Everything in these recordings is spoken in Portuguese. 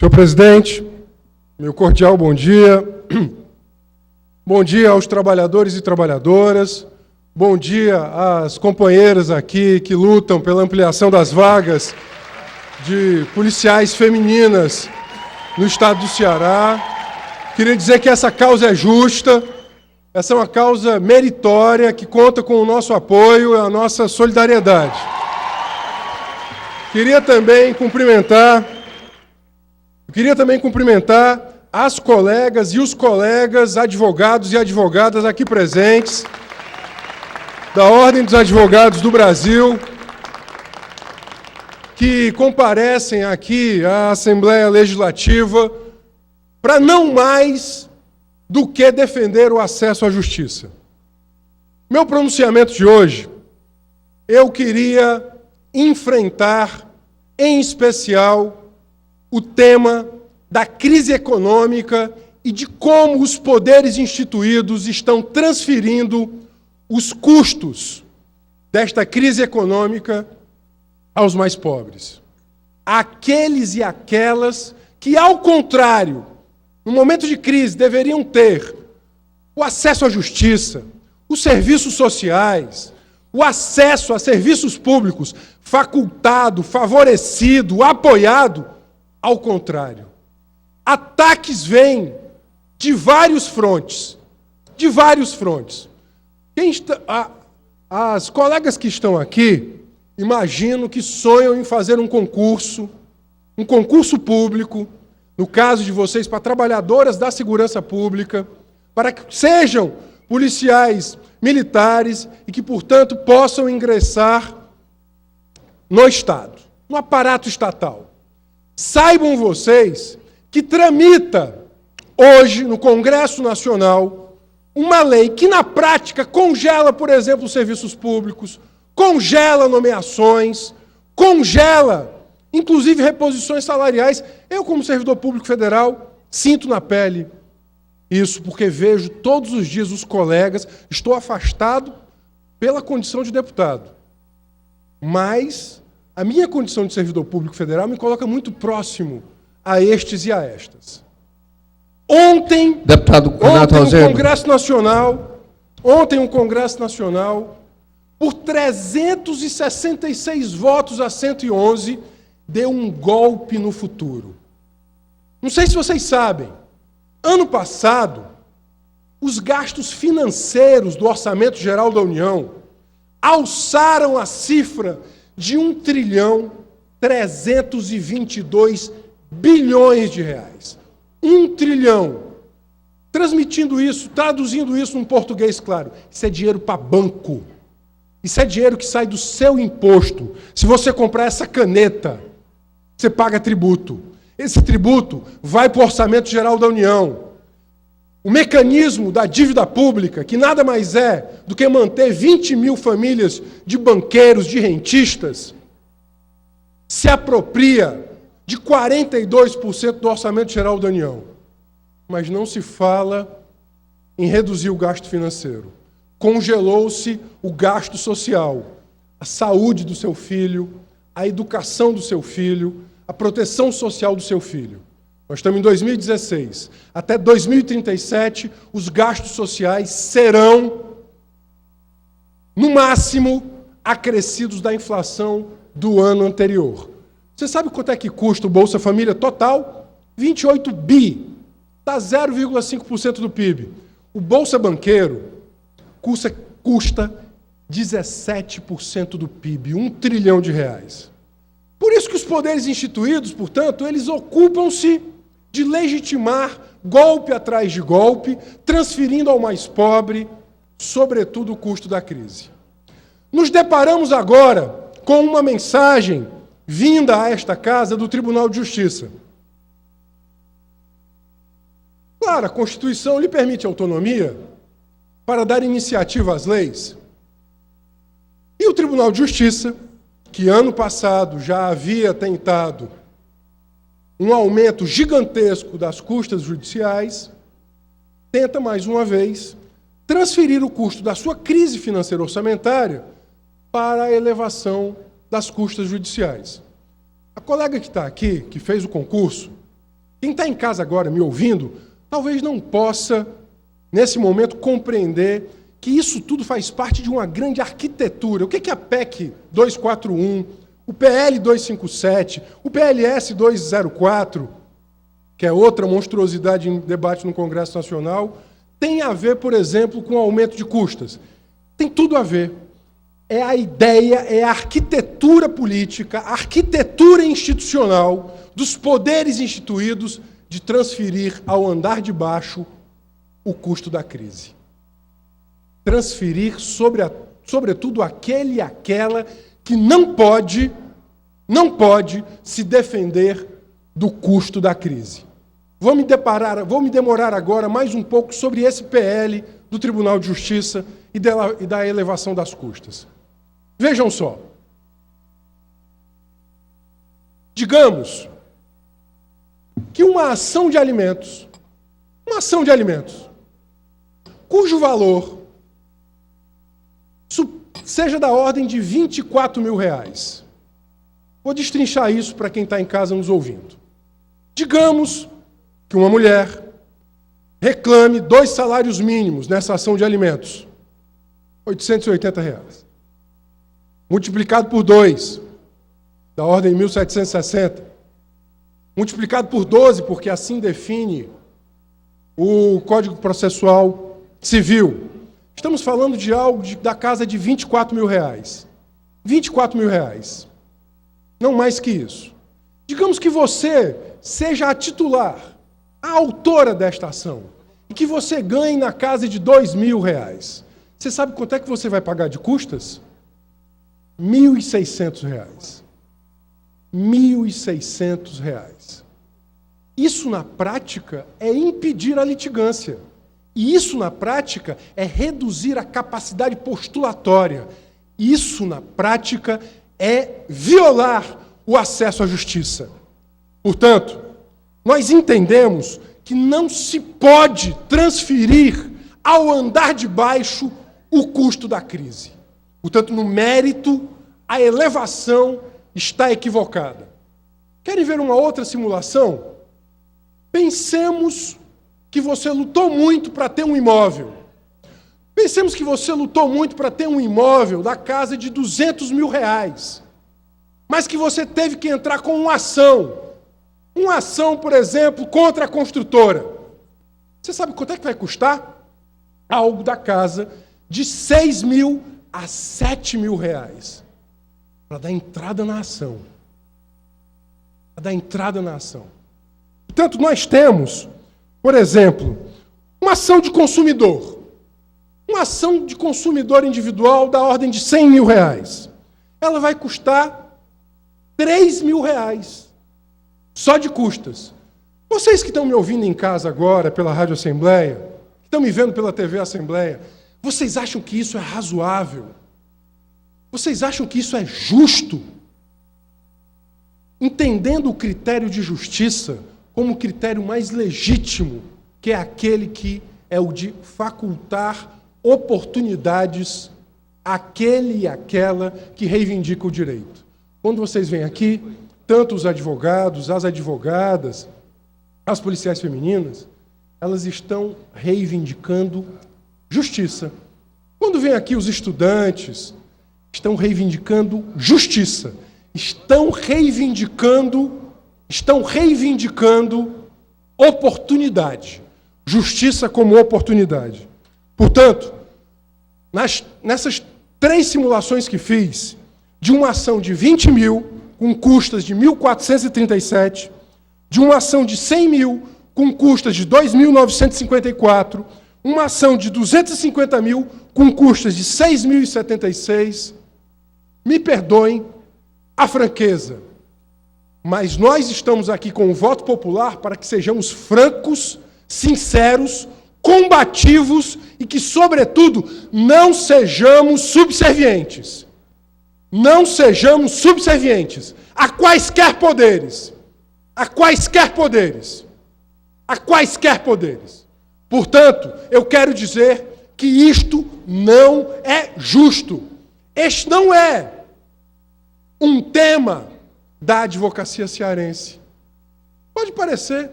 Senhor presidente, meu cordial bom dia. Bom dia aos trabalhadores e trabalhadoras. Bom dia às companheiras aqui que lutam pela ampliação das vagas de policiais femininas no estado do Ceará. Queria dizer que essa causa é justa, essa é uma causa meritória que conta com o nosso apoio e a nossa solidariedade. Queria também cumprimentar as colegas e os colegas advogados e advogadas aqui presentes, da Ordem dos Advogados do Brasil, que comparecem aqui à Assembleia Legislativa para não mais do que defender o acesso à justiça. Meu pronunciamento de hoje, eu queria enfrentar, em especial, o tema da crise econômica e de como os poderes instituídos estão transferindo os custos desta crise econômica aos mais pobres. Aqueles e aquelas que, ao contrário, no momento de crise, deveriam ter o acesso à justiça, os serviços sociais, o acesso a serviços públicos facultado, favorecido, apoiado. Ao contrário, ataques vêm de vários frontes, As colegas que estão aqui, imagino que sonham em fazer um concurso público, no caso de vocês, para trabalhadoras da segurança pública, para que sejam policiais militares e que, portanto, possam ingressar no Estado, no aparato estatal. Saibam vocês que tramita hoje no Congresso Nacional uma lei que, na prática, congela, por exemplo, os serviços públicos, congela nomeações, congela, inclusive, reposições salariais. Eu, como servidor público federal, sinto na pele isso, porque vejo todos os dias os colegas, estou afastado pela condição de deputado, mas a minha condição de servidor público federal me coloca muito próximo a estes e a estas. Ontem, um Congresso Nacional, por 366 votos a 111, deu um golpe no futuro. Não sei se vocês sabem, ano passado, os gastos financeiros do Orçamento Geral da União alçaram a cifra de 1.322 bilhões de reais. 1 trilhão. Traduzindo isso em português claro, isso é dinheiro para banco. Isso é dinheiro que sai do seu imposto. Se você comprar essa caneta, você paga tributo. Esse tributo vai para o Orçamento Geral da União. O mecanismo da dívida pública, que nada mais é do que manter 20 mil famílias de banqueiros, de rentistas, se apropria de 42% do Orçamento Geral da União. Mas não se fala em reduzir o gasto financeiro. Congelou-se o gasto social, a saúde do seu filho, a educação do seu filho, a proteção social do seu filho. Nós estamos em 2016. Até 2037, os gastos sociais serão, no máximo, acrescidos da inflação do ano anterior. Você sabe quanto é que custa o Bolsa Família total? 28 bi. Dá 0,5% do PIB. O Bolsa Banqueiro custa 17% do PIB, 1 trilhão de reais. Por isso que os poderes instituídos, portanto, eles ocupam-se de legitimar golpe atrás de golpe, transferindo ao mais pobre, sobretudo, o custo da crise. Nos deparamos agora com uma mensagem vinda a esta casa do Tribunal de Justiça. Claro, a Constituição lhe permite autonomia para dar iniciativa às leis. E o Tribunal de Justiça, que ano passado já havia tentado um aumento gigantesco das custas judiciais, tenta mais uma vez transferir o custo da sua crise financeira orçamentária para a elevação das custas judiciais. A colega que está aqui, que fez o concurso, Quem está em casa agora me ouvindo, talvez não possa, nesse momento, compreender que isso tudo faz parte de uma grande arquitetura. O que é a PEC 241, o PL 257, o PLS 204, que é outra monstruosidade em debate no Congresso Nacional, tem a ver, por exemplo, com o aumento de custas. Tem tudo a ver. É a ideia, é a arquitetura política, a arquitetura institucional dos poderes instituídos de transferir ao andar de baixo o custo da crise. Transferir sobretudo aquele e aquela que não pode se defender do custo da crise. Vou me demorar agora mais um pouco sobre esse PL do Tribunal de Justiça e da elevação das custas. Vejam só. Digamos que uma ação de alimentos, cujo valor seja da ordem de R$24 mil. Vou destrinchar isso para quem está em casa nos ouvindo. Digamos que uma mulher reclame 2 salários mínimos nessa ação de alimentos, R$880. Multiplicado por 2, da ordem de 1.760. Multiplicado por 12, porque assim define o Código Processual Civil. Estamos falando de algo da casa de R$24 mil. R$24 mil. Não mais que isso. Digamos que você seja a titular, a autora desta ação, e que você ganhe na casa de R$2 mil. Você sabe quanto é que você vai pagar de custas? R$1.600. R$1.600. Isso, na prática, é impedir a litigância. E isso, na prática, é reduzir a capacidade postulatória. Isso, na prática, é violar o acesso à justiça. Portanto, nós entendemos que não se pode transferir ao andar de baixo o custo da crise. Portanto, no mérito, a elevação está equivocada. Querem ver uma outra simulação? Pensemos que você lutou muito para ter um imóvel. Pensemos que você lutou muito para ter um imóvel da casa de R$200 mil, mas que você teve que entrar com uma ação. Uma ação, por exemplo, contra a construtora. Você sabe quanto é que vai custar? Algo da casa de R$6 mil a R$7 mil para dar entrada na ação. Portanto, nós temos, por exemplo, uma ação de consumidor. Uma ação de consumidor individual da ordem de R$100 mil. Ela vai custar R$3 mil, só de custas. Vocês que estão me ouvindo em casa agora, pela Rádio Assembleia, que estão me vendo pela TV Assembleia, vocês acham que isso é razoável? Vocês acham que isso é justo? Entendendo o critério de justiça como o critério mais legítimo, que é aquele que é o de facultar oportunidades àquele e àquela que reivindica o direito. Quando vocês vêm aqui, tanto os advogados, as advogadas, as policiais femininas, elas estão reivindicando justiça. Quando vêm aqui os estudantes, estão reivindicando justiça. Estão reivindicando oportunidade. Justiça como oportunidade. Portanto, nessas 3 simulações que fiz, de uma ação de 20 mil, com custas de 1.437, de uma ação de 100 mil, com custas de 2.954, uma ação de 250 mil, com custas de 6.076, me perdoem a franqueza, mas nós estamos aqui com o voto popular para que sejamos francos, sinceros, combativos e que, sobretudo, não sejamos subservientes. Não sejamos subservientes a quaisquer poderes. A quaisquer poderes. A quaisquer poderes. Portanto, eu quero dizer que isto não é justo. Este não é um tema da advocacia cearense. Pode parecer,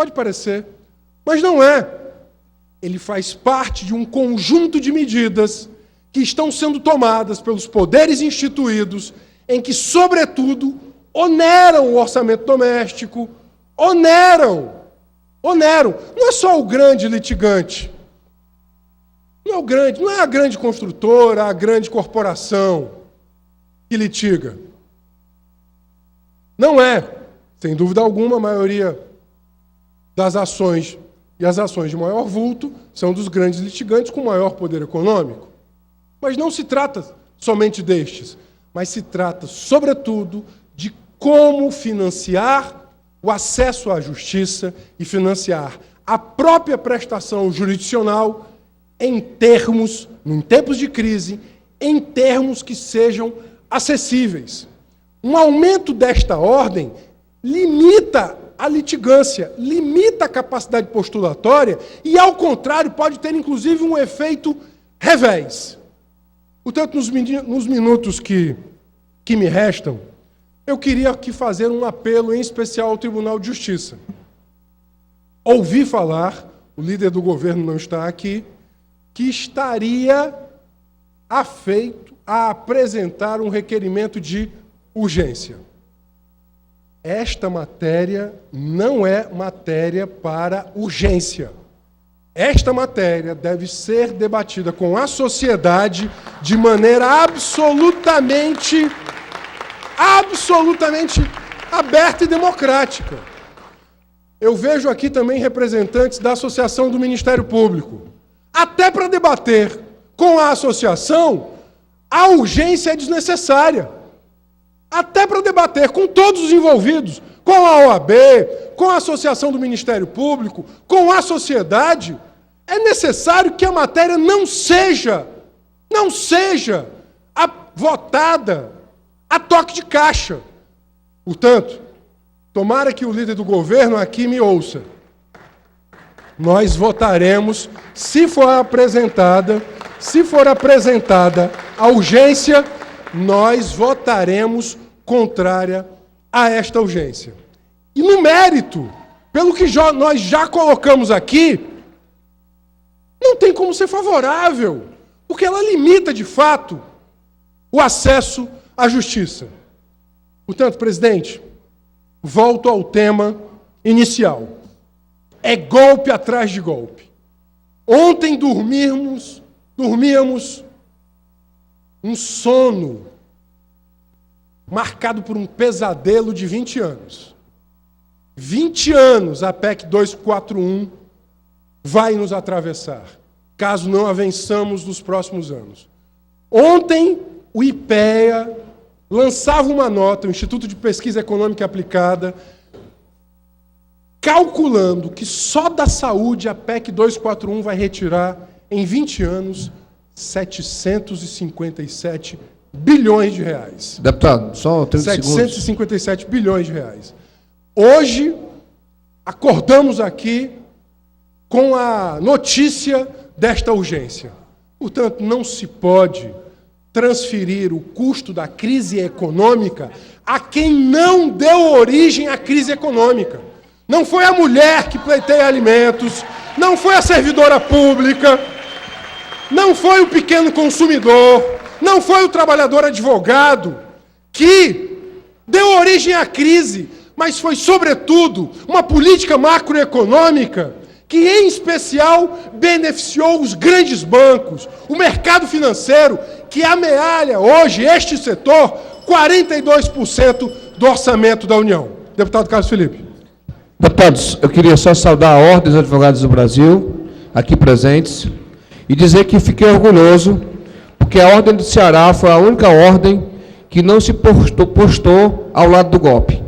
Pode parecer, mas não é. Ele faz parte de um conjunto de medidas que estão sendo tomadas pelos poderes instituídos, em que, sobretudo, oneram o orçamento doméstico, oneram. Não é só o grande litigante, não é a grande construtora, a grande corporação que litiga. Não é, sem dúvida alguma, a maioria das ações e as ações de maior vulto são dos grandes litigantes com maior poder econômico. Mas não se trata somente destes, mas se trata, sobretudo, de como financiar o acesso à justiça e financiar a própria prestação jurisdicional em tempos de crise, em termos que sejam acessíveis. Um aumento desta ordem limita a litigância, limita a capacidade postulatória e, ao contrário, pode ter, inclusive, um efeito revés. Portanto, nos minutos que me restam, eu queria aqui fazer um apelo, em especial ao Tribunal de Justiça. Ouvi falar, o líder do governo não está aqui, que estaria afeito a apresentar um requerimento de urgência. Esta matéria não é matéria para urgência. Esta matéria deve ser debatida com a sociedade de maneira absolutamente aberta e democrática. Eu vejo aqui também representantes da Associação do Ministério Público. Até para debater com a associação, a urgência é desnecessária. Até para debater com todos os envolvidos, com a OAB, com a Associação do Ministério Público, com a sociedade, é necessário que a matéria não seja votada a toque de caixa. Portanto, tomara que o líder do governo aqui me ouça. Nós votaremos, se for apresentada a urgência, nós votaremos contrária a esta urgência. E no mérito, pelo que nós já colocamos aqui, não tem como ser favorável, porque ela limita, de fato, o acesso à justiça. Portanto, presidente, volto ao tema inicial. É golpe atrás de golpe. Ontem dormíamos um sono marcado por um pesadelo de 20 anos. 20 anos a PEC 241 vai nos atravessar, caso não a vençamos nos próximos anos. Ontem, o IPEA lançava uma nota, o Instituto de Pesquisa Econômica Aplicada, calculando que só da saúde a PEC 241 vai retirar, em 20 anos, 757 bilhões de reais. Deputado, só 30 segundos. 757 bilhões de reais. Hoje, acordamos aqui com a notícia desta urgência. Portanto, não se pode transferir o custo da crise econômica a quem não deu origem à crise econômica. Não foi a mulher que pleiteia alimentos, não foi a servidora pública, não foi o pequeno consumidor, não foi o trabalhador advogado que deu origem à crise, mas foi, sobretudo, uma política macroeconômica que, em especial, beneficiou os grandes bancos, o mercado financeiro, que amealha hoje este setor 42% do orçamento da União. Deputado Carlos Felipe. Deputados, eu queria só saudar a Ordem dos Advogados do Brasil, aqui presentes, e dizer que fiquei orgulhoso, porque a Ordem do Ceará foi a única ordem que não se postou ao lado do golpe.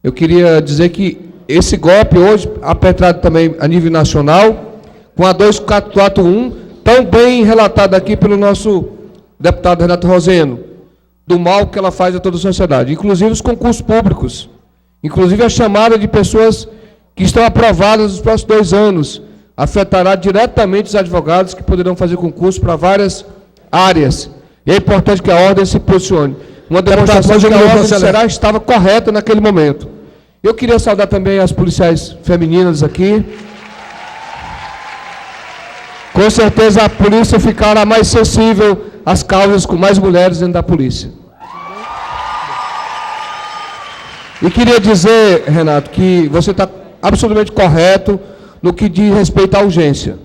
Eu queria dizer que esse golpe hoje, apertado também a nível nacional, com a 241, tão bem relatado aqui pelo nosso deputado Renato Roseno, do mal que ela faz a toda a sociedade, inclusive os concursos públicos, inclusive a chamada de pessoas que estão aprovadas nos próximos 2 anos, afetará diretamente os advogados que poderão fazer concurso para várias áreas. E é importante que a ordem se posicione. Uma demonstração de que a ordem do Ceará estava correta naquele momento. Eu queria saudar também as policiais femininas aqui. Com certeza a polícia ficará mais sensível às causas com mais mulheres dentro da polícia. E queria dizer, Renato, que você está absolutamente correto no que diz respeito à urgência.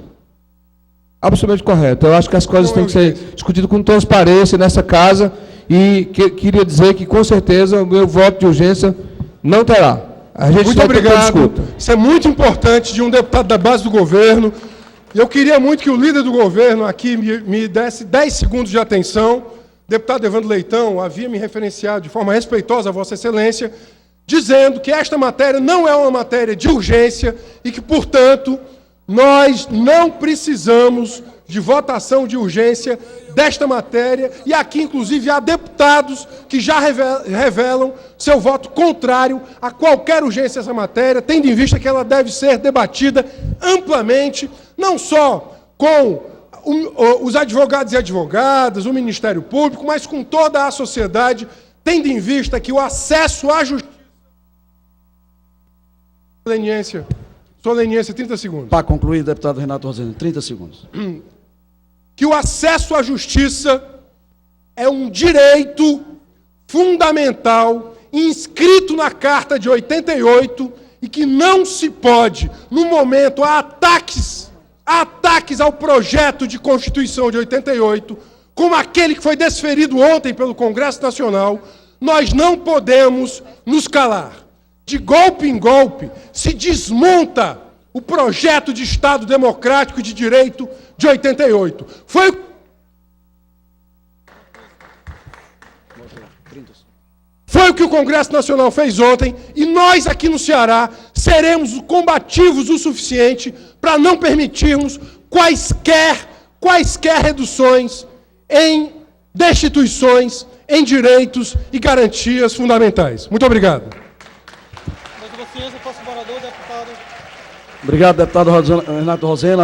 Absolutamente correto. Eu acho que as coisas têm que ser discutidas com transparência nessa casa e queria dizer que, com certeza, o meu voto de urgência não terá. A gente muito obrigado. Isso é muito importante de um deputado da base do governo. Eu queria muito que o líder do governo aqui me desse 10 segundos de atenção. O deputado Evandro Leitão havia me referenciado de forma respeitosa a Vossa Excelência, dizendo que esta matéria não é uma matéria de urgência e que, portanto, nós não precisamos de votação de urgência desta matéria, e aqui, inclusive, há deputados que já revelam seu voto contrário a qualquer urgência dessa matéria, tendo em vista que ela deve ser debatida amplamente, não só com os advogados e advogadas, o Ministério Público, mas com toda a sociedade, tendo em vista que o acesso à justiça... Soleniência, 30 segundos. Para concluir, deputado Renato Rosena, 30 segundos. Que o acesso à justiça é um direito fundamental, inscrito na Carta de 88, e que não se pode, no momento, há ataques ao projeto de Constituição de 88, como aquele que foi desferido ontem pelo Congresso Nacional, nós não podemos nos calar. De golpe em golpe, se desmonta o projeto de Estado democrático e de direito de 88. Foi o que o Congresso Nacional fez ontem, e nós aqui no Ceará seremos combativos o suficiente para não permitirmos quaisquer reduções em destituições, em direitos e garantias fundamentais. Muito obrigado. Obrigado, deputado Renato Rosena.